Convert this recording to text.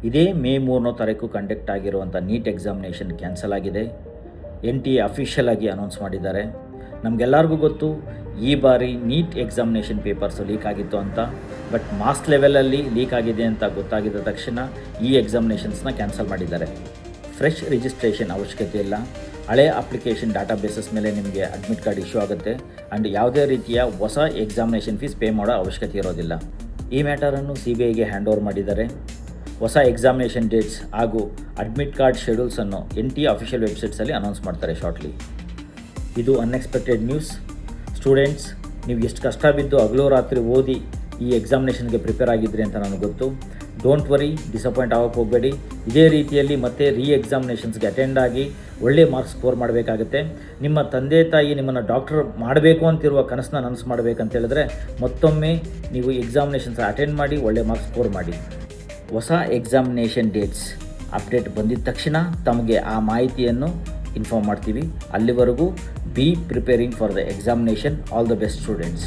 ಇದೇ ಮೇ 3ನೇ ತಾರೀಕು ಕಂಡಕ್ಟ್ ಆಗಿರುವಂಥ ನೀಟ್ ಎಕ್ಸಾಮಿನೇಷನ್ ಕ್ಯಾನ್ಸಲ್ ಆಗಿದೆ. NTA ಅಫಿಷಿಯಲ್ ಆಗಿ ಅನೌನ್ಸ್ ಮಾಡಿದ್ದಾರೆ. ನಮಗೆಲ್ಲರಿಗೂ ಗೊತ್ತು ಈ ಬಾರಿ ನೀಟ್ ಎಕ್ಸಾಮಿನೇಷನ್ ಪೇಪರ್ಸು ಲೀಕ್ ಆಗಿತ್ತು ಅಂತ. ಬಟ್ ಮಾಸ್ ಲೆವೆಲಲ್ಲಿ ಲೀಕ್ ಆಗಿದೆ ಅಂತ ಗೊತ್ತಾಗಿದ್ದ ತಕ್ಷಣ ಈ ಎಕ್ಸಾಮಿನೇಷನ್ಸ್ನ ಕ್ಯಾನ್ಸಲ್ ಮಾಡಿದ್ದಾರೆ. ಫ್ರೆಶ್ ರಿಜಿಸ್ಟ್ರೇಷನ್ ಅವಶ್ಯಕತೆ ಇಲ್ಲ. ಹಳೆ ಅಪ್ಲಿಕೇಶನ್ ಡಾಟಾಬೇಸಸ್ ಮೇಲೆ ನಿಮಗೆ ಅಡ್ಮಿಟ್ ಕಾರ್ಡ್ ಇಶ್ಯೂ ಆಗುತ್ತೆ ಆ್ಯಂಡ್ ಯಾವುದೇ ರೀತಿಯ ಹೊಸ ಎಕ್ಸಾಮಿನೇಷನ್ ಫೀಸ್ ಪೇ ಮಾಡೋ ಅವಶ್ಯಕತೆ ಇರೋದಿಲ್ಲ. ಈ ಮ್ಯಾಟರನ್ನು CBIಗೆ ಹ್ಯಾಂಡ್ ಓವರ್ ಮಾಡಿದ್ದಾರೆ. ಹೊಸ ಎಕ್ಸಾಮಿನೇಷನ್ ಡೇಟ್ಸ್ ಹಾಗೂ ಅಡ್ಮಿಟ್ ಕಾರ್ಡ್ ಶೆಡ್ಯೂಲ್ಸನ್ನು NTA ಅಫಿಷಿಯಲ್ ವೆಬ್ಸೈಟ್ಸಲ್ಲಿ ಅನೌನ್ಸ್ ಮಾಡ್ತಾರೆ ಶಾರ್ಟ್ಲಿ. ಇದು ಅನ್ಎಕ್ಸ್ಪೆಕ್ಟೆಡ್ ನ್ಯೂಸ್. ಸ್ಟೂಡೆಂಟ್ಸ್, ನೀವು ಎಷ್ಟು ಕಷ್ಟ ಬಿದ್ದು ಹಗಲು ರಾತ್ರಿ ಓದಿ ಈ ಎಕ್ಸಾಮಿನೇಷನ್ಗೆ ಪ್ರಿಪೇರ್ ಆಗಿದ್ರಿ ಅಂತ ನನಗೆ ಗೊತ್ತು. ಡೋಂಟ್ ವರಿ, ಡಿಸಪಾಯಿಂಟ್ ಆಗೋಕ್ಕೆ ಹೋಗಬೇಡಿ. ಇದೇ ರೀತಿಯಲ್ಲಿ ಮತ್ತೆ ಎಕ್ಸಾಮಿನೇಷನ್ಸ್ಗೆ ಅಟೆಂಡ್ ಆಗಿ ಒಳ್ಳೆ ಮಾರ್ಕ್ಸ್ ಸ್ಕೋರ್ ಮಾಡಬೇಕಾಗುತ್ತೆ. ನಿಮ್ಮ ತಂದೆ ತಾಯಿ ನಿಮ್ಮನ್ನು ಡಾಕ್ಟರ್ ಮಾಡಬೇಕು ಅಂತಿರುವ ಕನಸನ್ನ ನನಸು ಮಾಡಬೇಕಂತ ಹೇಳಿದ್ರೆ ಮತ್ತೊಮ್ಮೆ ನೀವು ಎಕ್ಸಾಮಿನೇಷನ್ಸ್ ಅಟೆಂಡ್ ಮಾಡಿ ಒಳ್ಳೆ ಮಾರ್ಕ್ಸ್ ಸ್ಕೋರ್ ಮಾಡಿ. ಹೊಸ ಎಕ್ಸಾಮಿನೇಷನ್ ಡೇಟ್ಸ್ ಅಪ್ಡೇಟ್ ಬಂದಿದ ತಕ್ಷಣ ತಮಗೆ ಆ ಮಾಹಿತಿಯನ್ನು ಇನ್ಫಾರ್ಮ್ ಮಾಡ್ತೀವಿ. ಅಲ್ಲಿವರೆಗೂ B preparing for the examination. All the best students.